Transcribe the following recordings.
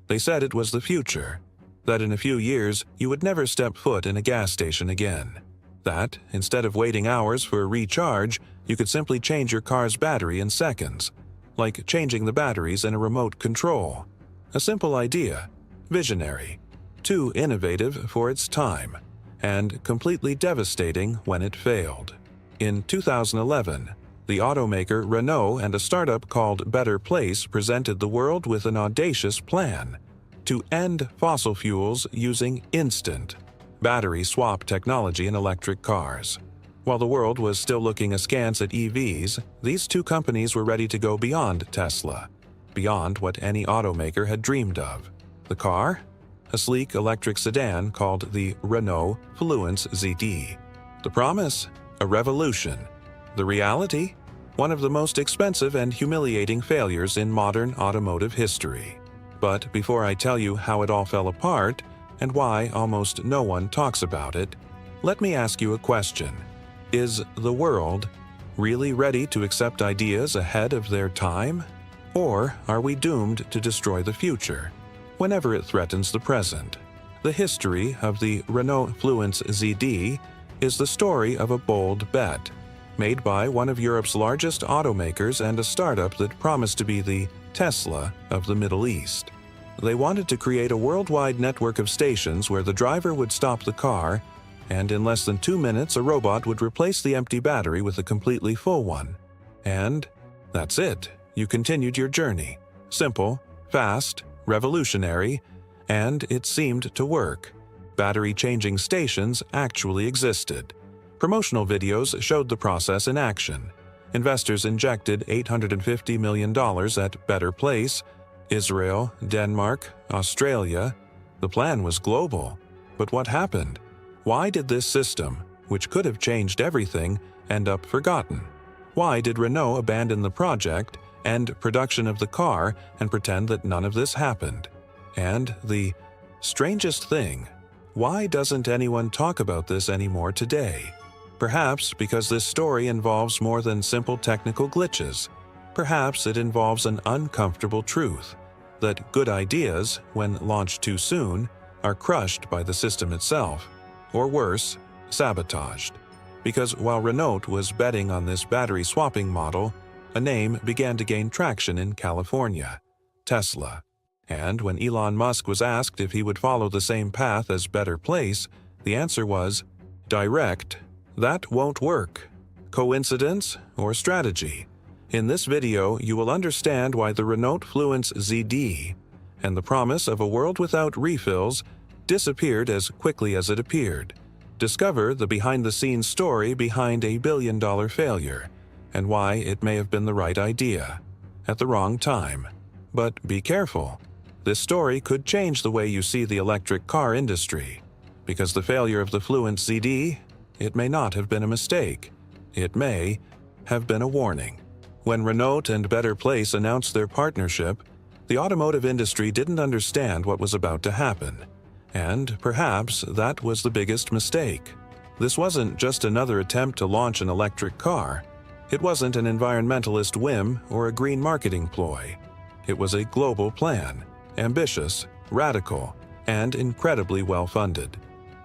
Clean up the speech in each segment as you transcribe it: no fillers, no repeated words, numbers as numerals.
They said it was the future, that in a few years you would never step foot in a gas station again. That, instead of waiting hours for a recharge, you could simply change your car's battery in seconds, like changing the batteries in a remote control. A simple idea, visionary, too innovative for its time, and completely devastating when it failed. In 2011, the automaker Renault and a startup called Better Place presented the world with an audacious plan to end fossil fuels using instant battery swap technology in electric cars. While the world was still looking askance at EVs, these two companies were ready to go beyond Tesla, beyond what any automaker had dreamed of. The car? A sleek electric sedan called the Renault Fluence Z.E. The promise? A revolution. The reality? One of the most expensive and humiliating failures in modern automotive history. But before I tell you how it all fell apart, and why almost no one talks about it, let me ask you a question. Is the world really ready to accept ideas ahead of their time? Or are we doomed to destroy the future whenever it threatens the present? The history of the Renault Fluence Z.E is the story of a bold bet made by one of Europe's largest automakers and a startup that promised to be the Tesla of the Middle East. They wanted to create a worldwide network of stations where the driver would stop the car, and in less than 2 minutes a robot would replace the empty battery with a completely full one. And that's it. You continued your journey. Simple, fast, revolutionary, and it seemed to work. Battery-changing stations actually existed. Promotional videos showed the process in action. Investors injected $850 million at Better Place, Israel, Denmark, Australia. The plan was global. But what happened? Why did this system, which could have changed everything, end up forgotten? Why did Renault abandon the project, end production of the car, and pretend that none of this happened? And the strangest thing, why doesn't anyone talk about this anymore today? Perhaps because this story involves more than simple technical glitches. Perhaps it involves an uncomfortable truth, that good ideas, when launched too soon, are crushed by the system itself, or worse, sabotaged. Because while Renault was betting on this battery swapping model, a name began to gain traction in California, Tesla. And when Elon Musk was asked if he would follow the same path as Better Place, the answer was, direct. That won't work. Coincidence or strategy? In this video, you will understand why the Renault Fluence Z.E and the promise of a world without refills disappeared as quickly as it appeared. Discover the behind-the-scenes story behind a billion-dollar failure, and why it may have been the right idea at the wrong time. But be careful. This story could change the way you see the electric car industry. Because the failure of the Fluence Z.E, it may not have been a mistake. It may have been a warning. When Renault and Better Place announced their partnership, the automotive industry didn't understand what was about to happen. And perhaps that was the biggest mistake. This wasn't just another attempt to launch an electric car. It wasn't an environmentalist whim or a green marketing ploy. It was a global plan, ambitious, radical, and incredibly well-funded.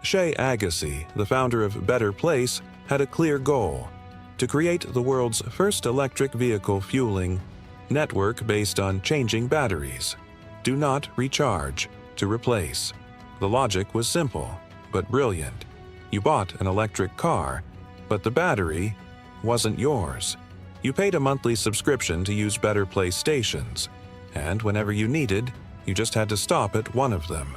Shay Agassi, the founder of Better Place, had a clear goal: to create the world's first electric vehicle fueling network based on changing batteries. Do not recharge, to replace. The logic was simple, but brilliant. You bought an electric car, but the battery wasn't yours. You paid a monthly subscription to use Better Place stations, and whenever you needed, you just had to stop at one of them.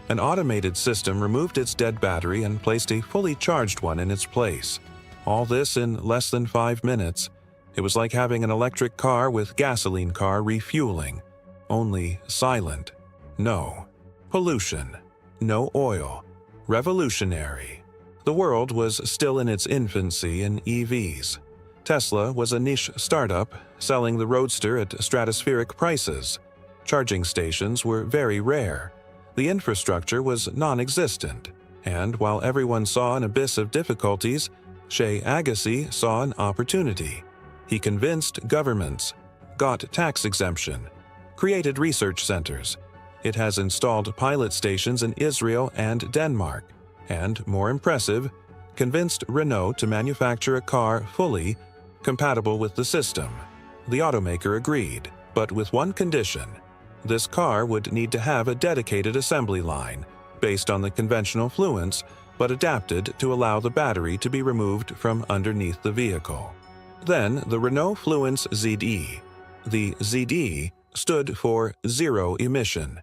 An automated system removed its dead battery and placed a fully charged one in its place. All this in less than 5 minutes. It was like having an electric car with gasoline car refueling. Only silent. No pollution. No oil. Revolutionary. The world was still in its infancy in EVs. Tesla was a niche startup, selling the Roadster at stratospheric prices. Charging stations were very rare. The infrastructure was non-existent. And while everyone saw an abyss of difficulties, Shay Agassi saw an opportunity. He convinced governments, got tax exemption, created research centers, It has installed pilot stations in Israel and Denmark, and, more impressive, convinced Renault to manufacture a car fully compatible with the system. The automaker agreed, but with one condition. This car would need to have a dedicated assembly line, based on the conventional Fluence, but adapted to allow the battery to be removed from underneath the vehicle. Then the Renault Fluence Z.E. The Z.E. stood for zero emission,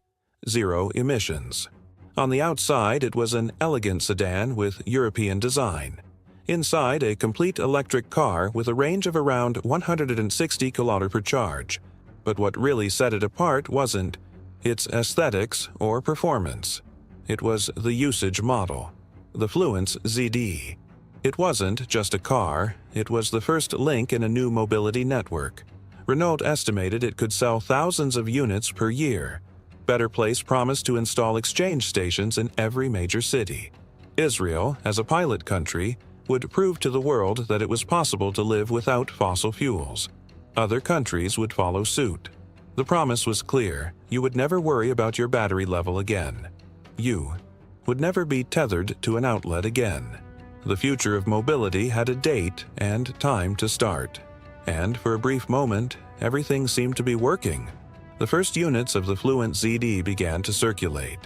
zero emissions. On the outside, it was an elegant sedan with European design. Inside, a complete electric car with a range of around 160 km per charge. But what really set it apart wasn't its aesthetics or performance. It was the usage model, the Fluence Z.E. It wasn't just a car, it was the first link in a new mobility network. Renault estimated it could sell thousands of units per year. Better Place promised to install exchange stations in every major city. Israel, as a pilot country, would prove to the world that it was possible to live without fossil fuels. Other countries would follow suit. The promise was clear: you would never worry about your battery level again. You would never be tethered to an outlet again. The future of mobility had a date and time to start. And for a brief moment, everything seemed to be working. The first units of the Fluence Z.E. began to circulate.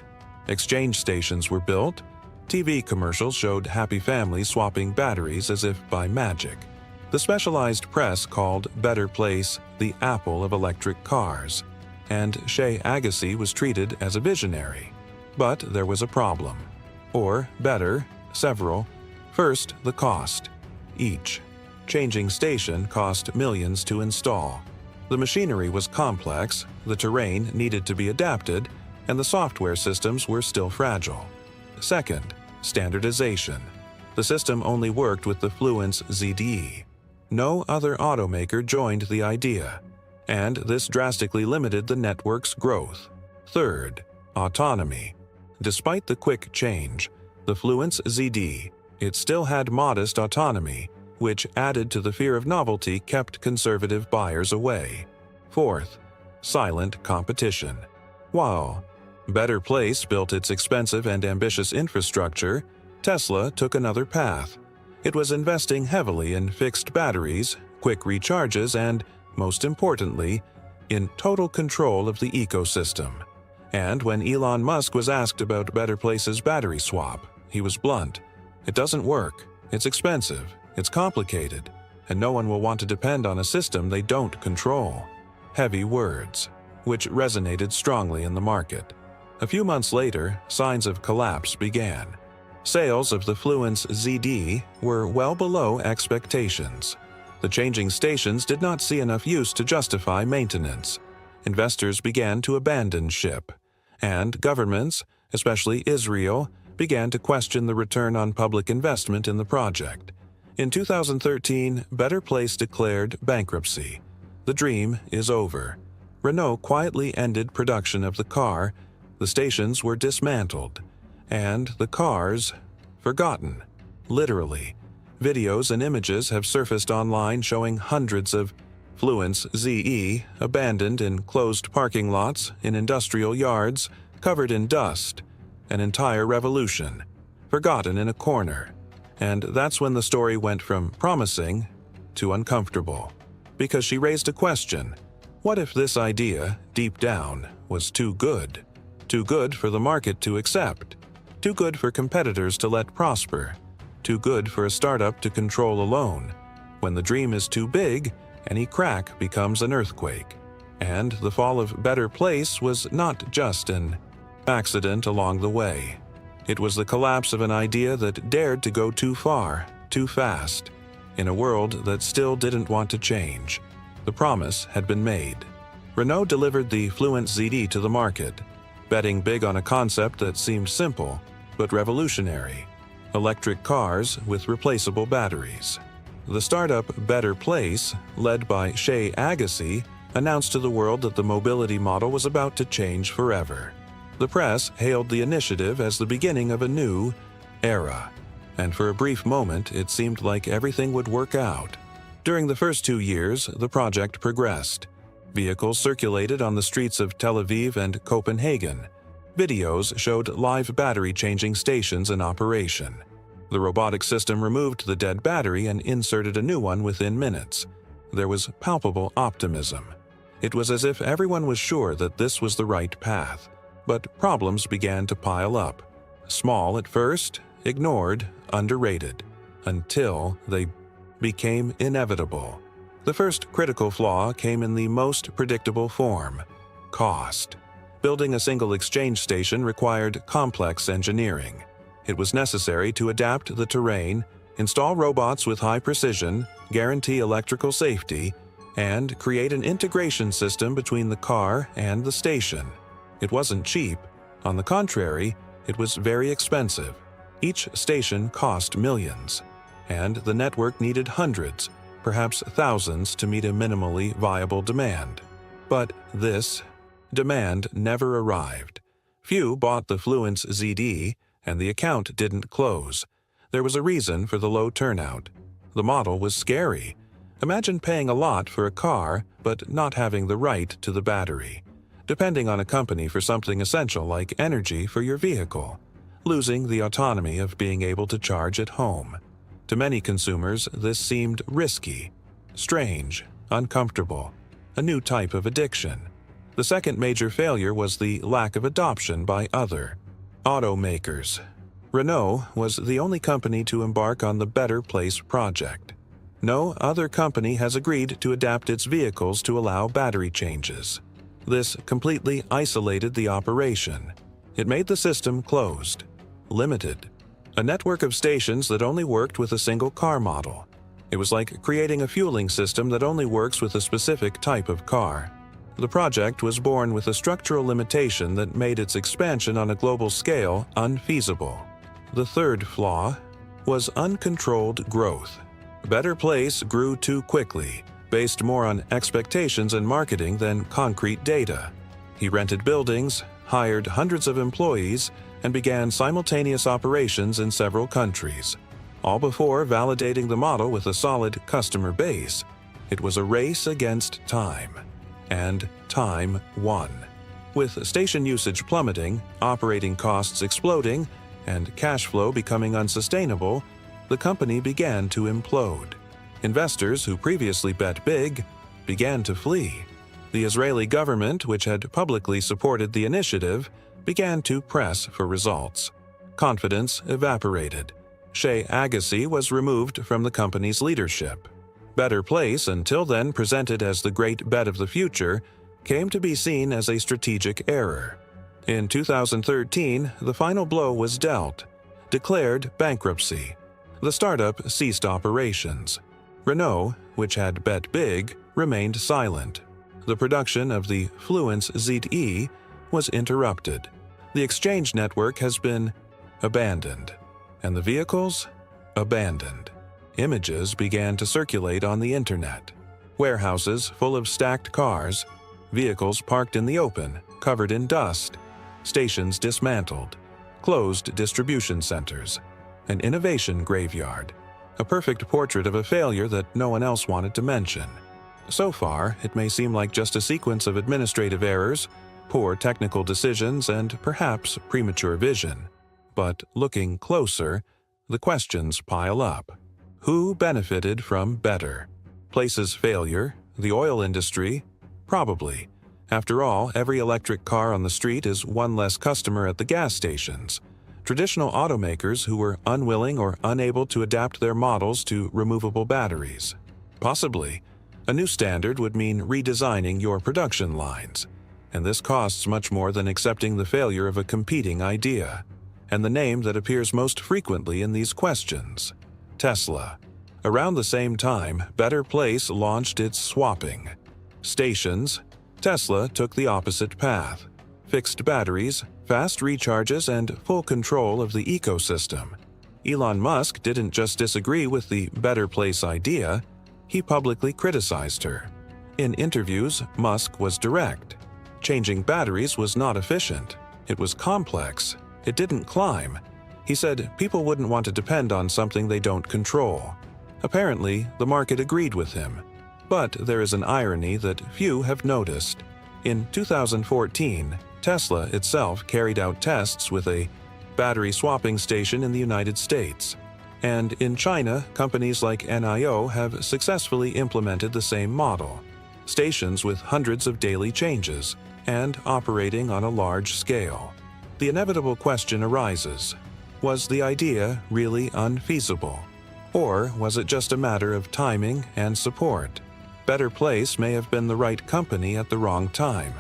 Exchange stations were built. TV commercials showed happy families swapping batteries as if by magic. The specialized press called Better Place the Apple of electric cars, and Shea Agassi was treated as a visionary. But there was a problem. Or, better, several. First, the cost. Each changing station cost millions to install. The machinery was complex, the terrain needed to be adapted, and the software systems were still fragile. Second, standardization. The system only worked with the Fluence Z.E. No other automaker joined the idea, and this drastically limited the network's growth. Third, autonomy. Despite the quick change, the Fluence Z.E. it still had modest autonomy, which added to the fear of novelty kept conservative buyers away. Fourth, silent competition. While Better Place built its expensive and ambitious infrastructure, Tesla took another path. It was investing heavily in fixed batteries, quick recharges, and, most importantly, in total control of the ecosystem. And when Elon Musk was asked about Better Place's battery swap, he was blunt. It doesn't work. It's expensive. It's complicated. And no one will want to depend on a system they don't control. Heavy words, which resonated strongly in the market. A few months later, signs of collapse began. Sales of the Fluence Z.E. were well below expectations. The changing stations did not see enough use to justify maintenance. Investors began to abandon ship, and governments, especially Israel, began to question the return on public investment in the project. In 2013, Better Place declared bankruptcy. The dream is over. Renault quietly ended production of the car, the stations were dismantled, and the cars forgotten. Literally. Videos and images have surfaced online showing hundreds of Fluence Z.E. abandoned in closed parking lots, in industrial yards, covered in dust. An entire revolution, forgotten in a corner. And that's when the story went from promising to uncomfortable. Because she raised a question. What if this idea, deep down, was too good? Too good for the market to accept? Too good for competitors to let prosper? Too good for a startup to control alone? When the dream is too big, any crack becomes an earthquake. And the fall of Better Place was not just an accident along the way. It was the collapse of an idea that dared to go too far, too fast, in a world that still didn't want to change. The promise had been made. Renault delivered the Fluence Z.E. to the market, betting big on a concept that seemed simple, but revolutionary: electric cars with replaceable batteries. The startup Better Place, led by Shea Agassi, announced to the world that the mobility model was about to change forever. The press hailed the initiative as the beginning of a new era, and for a brief moment it seemed like everything would work out. During the first 2 years, the project progressed. Vehicles circulated on the streets of Tel Aviv and Copenhagen. Videos showed live battery changing stations in operation. The robotic system removed the dead battery and inserted a new one within minutes. There was palpable optimism. It was as if everyone was sure that this was the right path. But problems began to pile up. Small at first, ignored, underrated, until they became inevitable. The first critical flaw came in the most predictable form: cost. Building a single exchange station required complex engineering. It was necessary to adapt the terrain, install robots with high precision, guarantee electrical safety, and create an integration system between the car and the station. It wasn't cheap. On the contrary, it was very expensive. Each station cost millions, and the network needed hundreds, perhaps thousands, to meet a minimally viable demand. But this demand never arrived. Few bought the Fluence Z.E, and the account didn't close. There was a reason for the low turnout. The model was scary. Imagine paying a lot for a car, but not having the right to the battery. Depending on a company for something essential like energy for your vehicle. Losing the autonomy of being able to charge at home. To many consumers, this seemed risky, strange, uncomfortable, a new type of addiction. The second major failure was the lack of adoption by other automakers. Renault was the only company to embark on the Better Place project. No other company has agreed to adapt its vehicles to allow battery changes. This completely isolated the operation. It made the system closed, limited, a network of stations that only worked with a single car model. It was like creating a fueling system that only works with a specific type of car. The project was born with a structural limitation that made its expansion on a global scale unfeasible. The third flaw was uncontrolled growth. Better Place grew too quickly, based more on expectations and marketing than concrete data. He rented buildings, hired hundreds of employees, and began simultaneous operations in several countries, all before validating the model with a solid customer base. It was a race against time, and time won. With station usage plummeting, operating costs exploding, and cash flow becoming unsustainable, the company began to implode. Investors who previously bet big began to flee. The Israeli government, which had publicly supported the initiative, began to press for results. Confidence evaporated. Shea Agassi was removed from the company's leadership. Better Place, until then presented as the great bet of the future, came to be seen as a strategic error. In 2013, the final blow was dealt. Declared bankruptcy. The startup ceased operations. Renault, which had bet big, remained silent. The production of the Fluence Z.E was interrupted. The exchange network has been abandoned, and the vehicles abandoned. Images began to circulate on the internet. Warehouses full of stacked cars, vehicles parked in the open, covered in dust, stations dismantled, closed distribution centers, an innovation graveyard, a perfect portrait of a failure that no one else wanted to mention. So far, it may seem like just a sequence of administrative errors, poor technical decisions, and perhaps premature vision. But looking closer, the questions pile up. Who benefited from Better Place's failure? The oil industry? Probably. After all, every electric car on the street is one less customer at the gas stations. Traditional automakers who were unwilling or unable to adapt their models to removable batteries. Possibly. A new standard would mean redesigning your production lines. And this costs much more than accepting the failure of a competing idea. And the name that appears most frequently in these questions: Tesla. Around the same time, Better Place launched its swapping stations. Tesla took the opposite path. Fixed batteries, fast recharges, and full control of the ecosystem. Elon Musk didn't just disagree with the Better Place idea, he publicly criticized her. In interviews, Musk was direct. Changing batteries was not efficient. It was complex. It didn't climb. He said people wouldn't want to depend on something they don't control. Apparently, the market agreed with him. But there is an irony that few have noticed. In 2014, Tesla itself carried out tests with a battery swapping station in the United States. And in China, companies like NIO have successfully implemented the same model, stations with hundreds of daily changes and operating on a large scale. The inevitable question arises: was the idea really unfeasible? Or was it just a matter of timing and support? Better Place may have been the right company at the wrong time.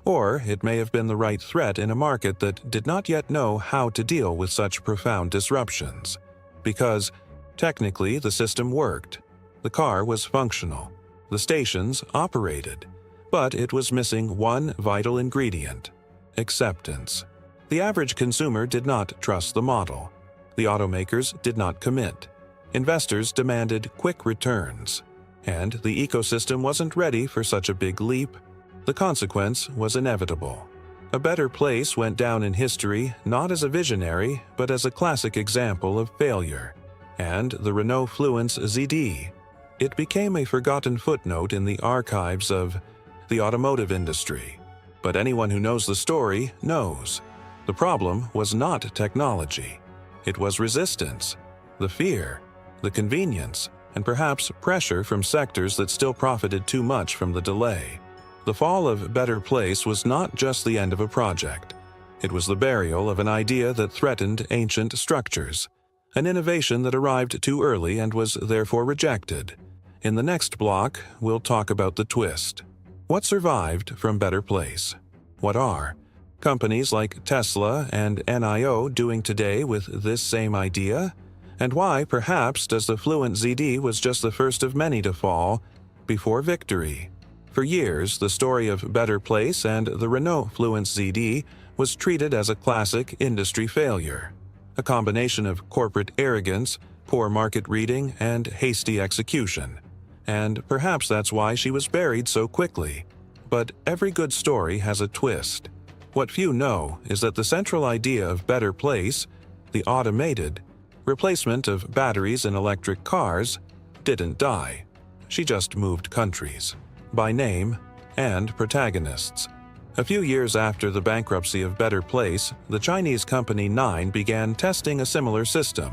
Or it may have been the right threat in a market that did not yet know how to deal with such profound disruptions. Because, technically, the system worked. The car was functional. The stations operated. But it was missing one vital ingredient: acceptance. The average consumer did not trust the model. The automakers did not commit. Investors demanded quick returns. And the ecosystem wasn't ready for such a big leap. The consequence was inevitable. A Better Place went down in history not as a visionary, but as a classic example of failure. And the Renault Fluence Z.E, it became a forgotten footnote in the archives of the automotive industry. But anyone who knows the story knows. The problem was not technology. It was resistance, the fear, the convenience, and perhaps pressure from sectors that still profited too much from the delay. The fall of Better Place was not just the end of a project. It was the burial of an idea that threatened ancient structures, an innovation that arrived too early and was therefore rejected. In the next block, we'll talk about the twist. What survived from Better Place? What are companies like Tesla and NIO doing today with this same idea? And why, perhaps, does the Fluence Z.E was just the first of many to fall before victory? For years, the story of Better Place and the Renault Fluence Z.E was treated as a classic industry failure, a combination of corporate arrogance, poor market reading, and hasty execution. And perhaps that's why she was buried so quickly. But every good story has a twist. What few know is that the central idea of Better Place, the automated replacement of batteries in electric cars, didn't die. She just moved countries, by name and protagonists. A few years after the bankruptcy of Better Place, the Chinese company 9 began testing a similar system.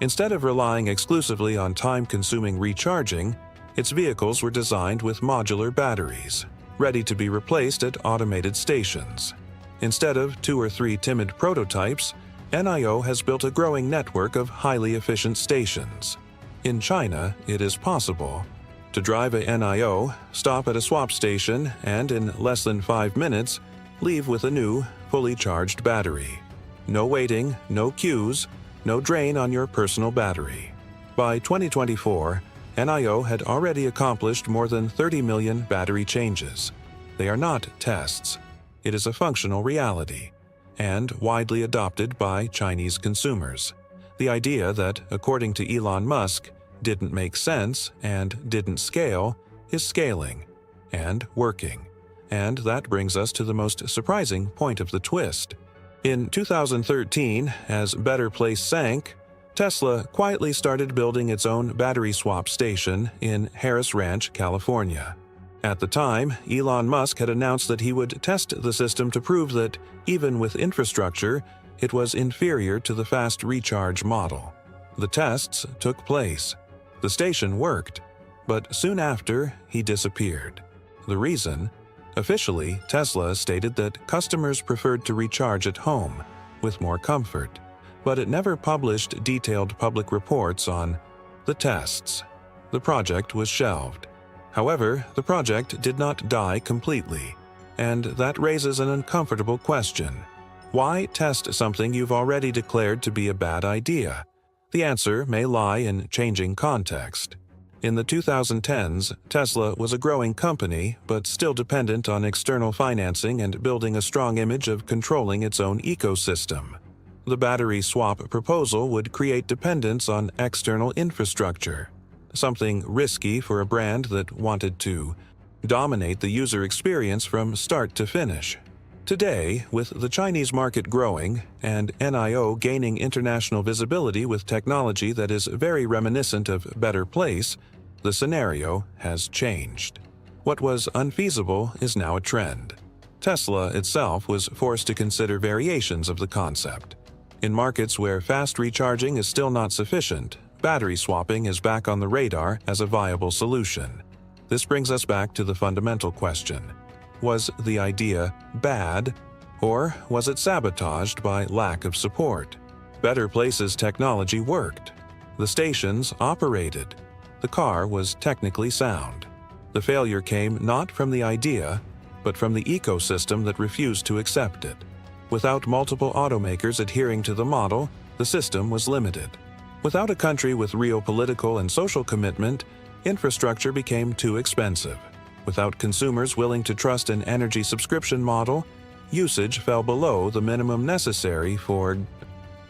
Instead of relying exclusively on time-consuming recharging, its vehicles were designed with modular batteries, ready to be replaced at automated stations. Instead of 2 or 3 timid prototypes, NIO has built a growing network of highly efficient stations. In China, it is possible to drive a NIO, stop at a swap station, and in less than 5 minutes, leave with a new, fully charged battery. No waiting, no queues, no drain on your personal battery. By 2024, NIO had already accomplished more than 30 million battery changes. They are not tests. It is a functional reality, and widely adopted by Chinese consumers. The idea that, according to Elon Musk, didn't make sense and didn't scale is scaling and working. And that brings us to the most surprising point of the twist. In 2013, as Better Place sank, Tesla quietly started building its own battery swap station in Harris Ranch, California. At the time, Elon Musk had announced that he would test the system to prove that, even with infrastructure, it was inferior to the fast recharge model. The tests took place. The station worked, but soon after, he disappeared. The reason? Officially, Tesla stated that customers preferred to recharge at home, with more comfort, but it never published detailed public reports on the tests. The project was shelved. However, the project did not die completely, and that raises an uncomfortable question. Why test something you've already declared to be a bad idea? The answer may lie in changing context. In the 2010s, Tesla was a growing company, but still dependent on external financing and building a strong image of controlling its own ecosystem. The battery swap proposal would create dependence on external infrastructure, something risky for a brand that wanted to dominate the user experience from start to finish. Today, with the Chinese market growing and NIO gaining international visibility with technology that is very reminiscent of Better Place, The scenario has changed. What was unfeasible is now a trend. Tesla itself was forced to consider variations of the concept. In markets where fast recharging is still not sufficient, battery swapping is back on the radar as a viable solution. This brings us back to the fundamental question. Was the idea bad, or was it sabotaged by lack of support? Better Place's technology worked. The stations operated. The car was technically sound. The failure came not from the idea, but from the ecosystem that refused to accept it. Without multiple automakers adhering to the model, the system was limited. Without a country with real political and social commitment, infrastructure became too expensive. Without consumers willing to trust an energy subscription model, usage fell below the minimum necessary for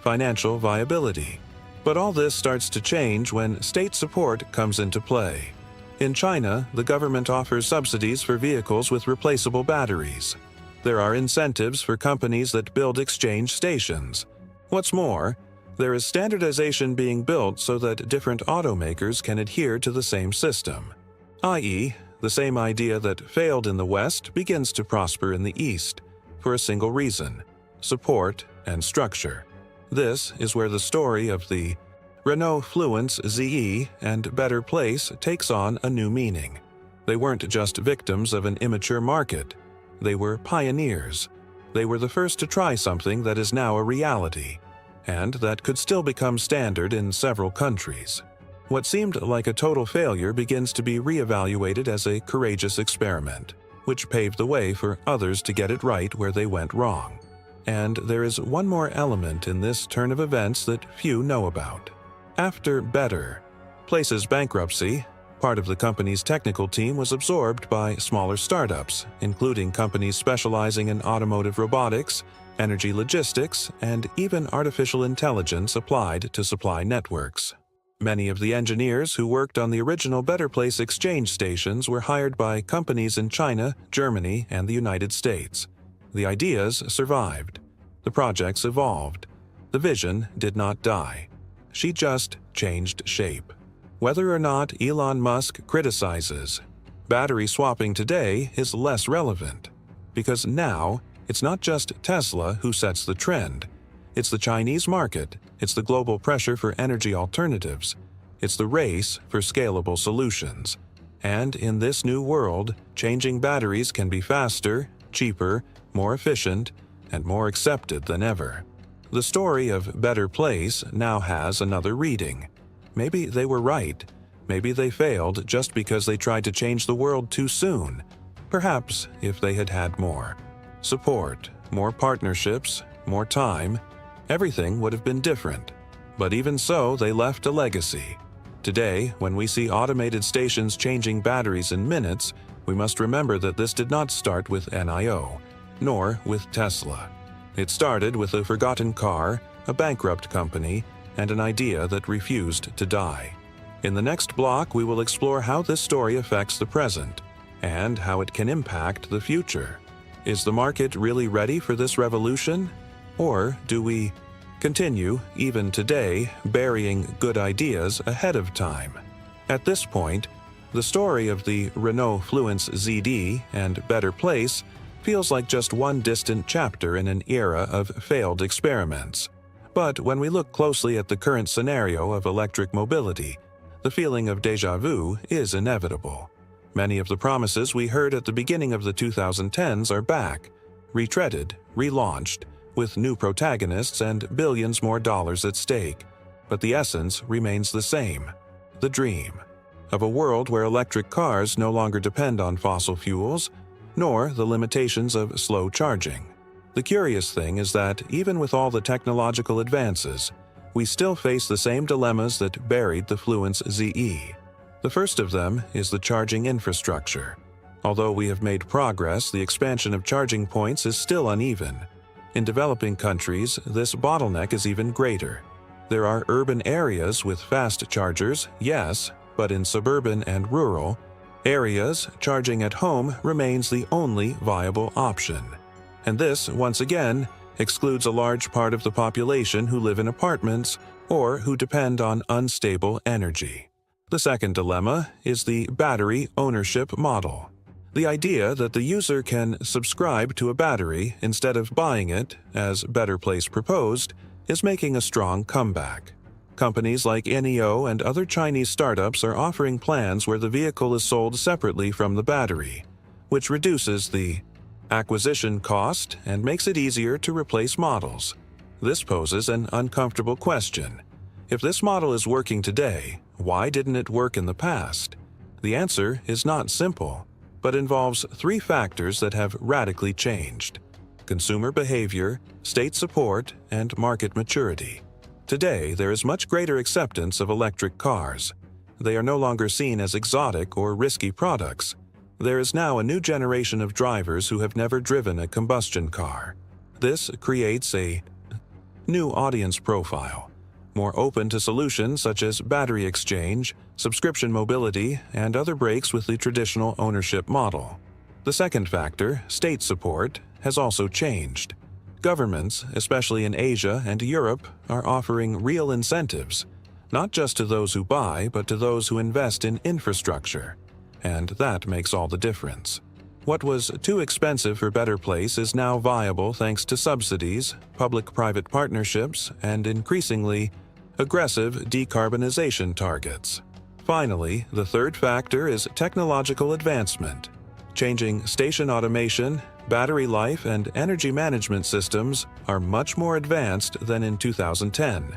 financial viability. But all this starts to change when state support comes into play. In China, the government offers subsidies for vehicles with replaceable batteries. There are incentives for companies that build exchange stations. What's more, there is standardization being built so that different automakers can adhere to the same system. I.e., the same idea that failed in the West begins to prosper in the East, for a single reason: support and structure. This is where the story of the Renault Fluence Z.E and Better Place takes on a new meaning. They weren't just victims of an immature market. They were pioneers. They were the first to try something that is now a reality, and that could still become standard in several countries. What seemed like a total failure begins to be reevaluated as a courageous experiment, which paved the way for others to get it right where they went wrong. And there is one more element in this turn of events that few know about. After Better Place's bankruptcy, part of the company's technical team was absorbed by smaller startups, including companies specializing in automotive robotics, energy logistics, and even artificial intelligence applied to supply networks. Many of the engineers who worked on the original Better Place exchange stations were hired by companies in China, Germany, and the United States. The ideas survived. The projects evolved. The vision did not die. She just changed shape. Whether or not Elon Musk criticizes, battery swapping today is less relevant, because now it's not just Tesla who sets the trend. It's the Chinese market, it's the global pressure for energy alternatives, it's the race for scalable solutions. And in this new world, changing batteries can be faster, cheaper, more efficient, and more accepted than ever. The story of Better Place now has another reading. Maybe they were right. Maybe they failed just because they tried to change the world too soon. Perhaps if they had had more support, more partnerships, more time, everything would have been different. But even so, they left a legacy. Today, when we see automated stations changing batteries in minutes, we must remember that this did not start with NIO, nor with Tesla. It started with a forgotten car, a bankrupt company, and an idea that refused to die. In the next block, we will explore how this story affects the present, and how it can impact the future. Is the market really ready for this revolution? Or do we continue, even today, burying good ideas ahead of time? At this point, the story of the Renault Fluence Z.E and Better Place feels like just one distant chapter in an era of failed experiments. But when we look closely at the current scenario of electric mobility, the feeling of déjà vu is inevitable. Many of the promises we heard at the beginning of the 2010s are back, retreaded, relaunched, with new protagonists and billions more dollars at stake. But the essence remains the same: the dream of a world where electric cars no longer depend on fossil fuels, nor the limitations of slow charging. The curious thing is that even with all the technological advances, we still face the same dilemmas that buried the Fluence Z.E. The first of them is the charging infrastructure. Although we have made progress, the expansion of charging points is still uneven. In developing countries, this bottleneck is even greater. There are urban areas with fast chargers, yes, but in suburban and rural areas, charging at home remains the only viable option. And this, once again, excludes a large part of the population who live in apartments or who depend on unstable energy. The second dilemma is the battery ownership model. The idea that the user can subscribe to a battery instead of buying it, as Better Place proposed, is making a strong comeback. Companies like NEO and other Chinese startups are offering plans where the vehicle is sold separately from the battery, which reduces the acquisition cost and makes it easier to replace models. This poses an uncomfortable question. If this model is working today, why didn't it work in the past? The answer is not simple, but involves three factors that have radically changed: consumer behavior, state support, and market maturity. Today, there is much greater acceptance of electric cars. They are no longer seen as exotic or risky products. There is now a new generation of drivers who have never driven a combustion car. This creates a new audience profile, more open to solutions such as battery exchange, subscription mobility, and other breaks with the traditional ownership model. The second factor, state support, has also changed. Governments, especially in Asia and Europe, are offering real incentives, not just to those who buy, but to those who invest in infrastructure. And that makes all the difference. What was too expensive for Better Place is now viable thanks to subsidies, public-private partnerships, and increasingly aggressive decarbonization targets. Finally, the third factor is technological advancement. Changing station automation, battery life, and energy management systems are much more advanced than in 2010.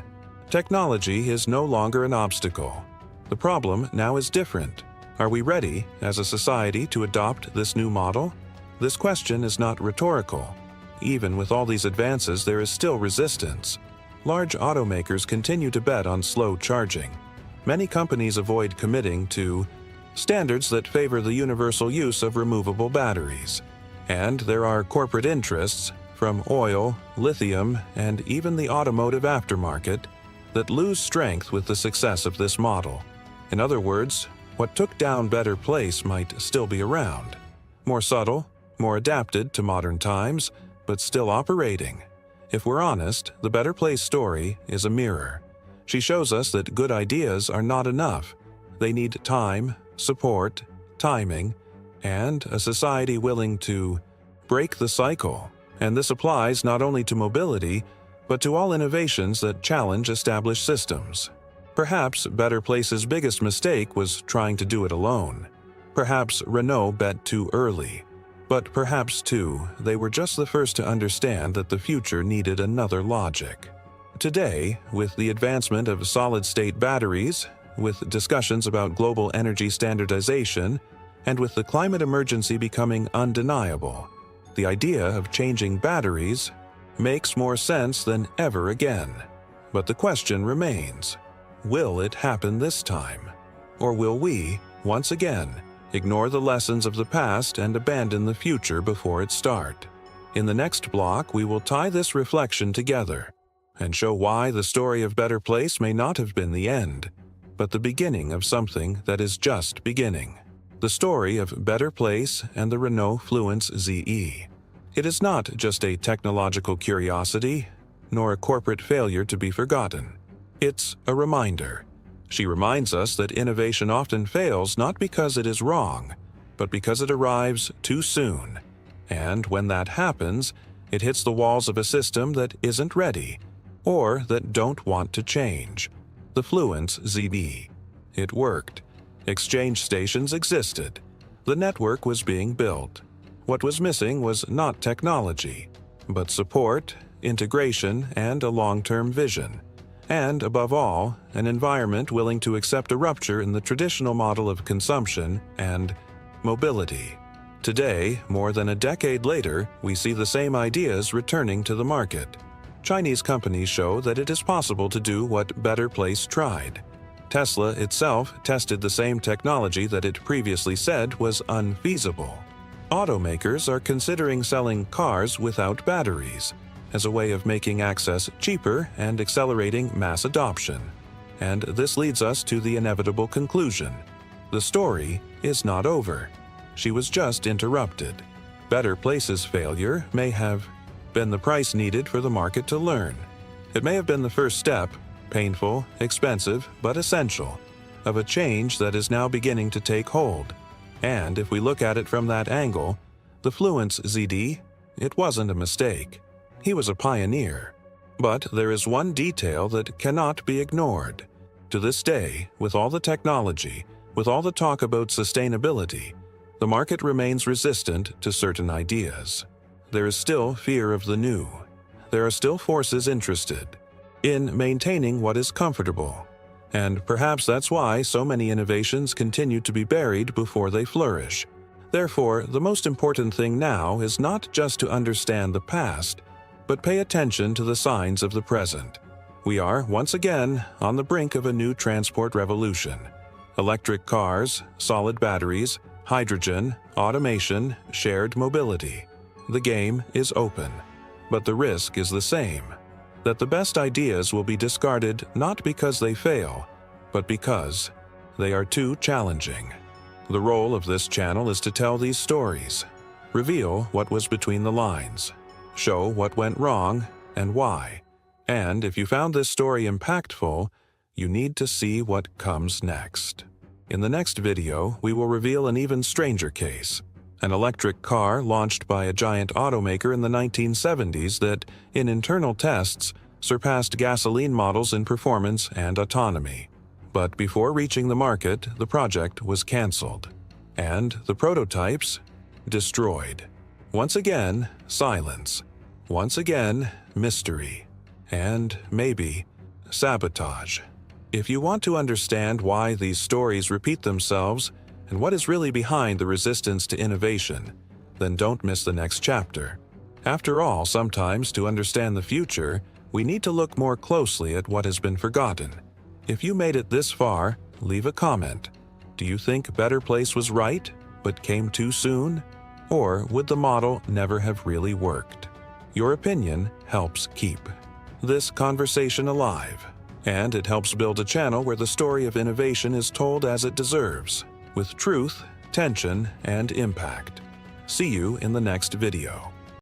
Technology is no longer an obstacle. The problem now is different. Are we ready, as a society, to adopt this new model? This question is not rhetorical. Even with all these advances, there is still resistance. Large automakers continue to bet on slow charging. Many companies avoid committing to standards that favor the universal use of removable batteries. And there are corporate interests, from oil, lithium, and even the automotive aftermarket, that lose strength with the success of this model. In other words, what took down Better Place might still be around. More subtle, more adapted to modern times, but still operating. If we're honest, the Better Place story is a mirror. She shows us that good ideas are not enough. They need time, support, timing, and a society willing to break the cycle. And this applies not only to mobility, but to all innovations that challenge established systems. Perhaps Better Place's biggest mistake was trying to do it alone. Perhaps Renault bet too early. But perhaps, too, they were just the first to understand that the future needed another logic. Today, with the advancement of solid-state batteries, with discussions about global energy standardization, and with the climate emergency becoming undeniable, the idea of changing batteries makes more sense than ever again. But the question remains: will it happen this time? Or will we, once again, ignore the lessons of the past and abandon the future before its start? In the next block, we will tie this reflection together and show why the story of Better Place may not have been the end, but the beginning of something that is just beginning. The story of Better Place and the Renault Fluence Z.E. It is not just a technological curiosity, nor a corporate failure to be forgotten. It's a reminder. She reminds us that innovation often fails not because it is wrong, but because it arrives too soon. And when that happens, it hits the walls of a system that isn't ready, or that don't want to change. The Fluence Z.E. It worked. Exchange stations existed. The network was being built. What was missing was not technology, but support, integration, and a long-term vision. And, above all, an environment willing to accept a rupture in the traditional model of consumption and mobility. Today, more than a decade later, we see the same ideas returning to the market. Chinese companies show that it is possible to do what Better Place tried. Tesla itself tested the same technology that it previously said was unfeasible. Automakers are considering selling cars without batteries, as a way of making access cheaper and accelerating mass adoption. And this leads us to the inevitable conclusion. The story is not over. She was just interrupted. Better Place's failure may have been the price needed for the market to learn. It may have been the first step, painful, expensive, but essential. of a change that is now beginning to take hold. And if we look at it from that angle, the Fluence Z.E, it wasn't a mistake. He was a pioneer. But there is one detail that cannot be ignored. To this day, with all the technology, with all the talk about sustainability, the market remains resistant to certain ideas. There is still fear of the new. There are still forces interested in maintaining what is comfortable. And perhaps that's why so many innovations continue to be buried before they flourish. Therefore, the most important thing now is not just to understand the past, but pay attention to the signs of the present. We are, once again, on the brink of a new transport revolution. Electric cars, solid batteries, hydrogen, automation, shared mobility. The game is open, but the risk is the same, that the best ideas will be discarded not because they fail, but because they are too challenging. The role of this channel is to tell these stories, reveal what was between the lines, show what went wrong and why. And if you found this story impactful, you need to see what comes next. In the next video, we will reveal an even stranger case, an electric car launched by a giant automaker in the 1970s that, in internal tests, surpassed gasoline models in performance and autonomy. But before reaching the market, the project was canceled, and the prototypes destroyed. Once again, silence. Once again, mystery. And maybe sabotage. If you want to understand why these stories repeat themselves and what is really behind the resistance to innovation, then don't miss the next chapter. After all, sometimes to understand the future, we need to look more closely at what has been forgotten. If you made it this far, leave a comment. Do you think Better Place was right, but came too soon? Or would the model never have really worked? Your opinion helps keep this conversation alive, and it helps build a channel where the story of innovation is told as it deserves, with truth, tension, and impact. See you in the next video.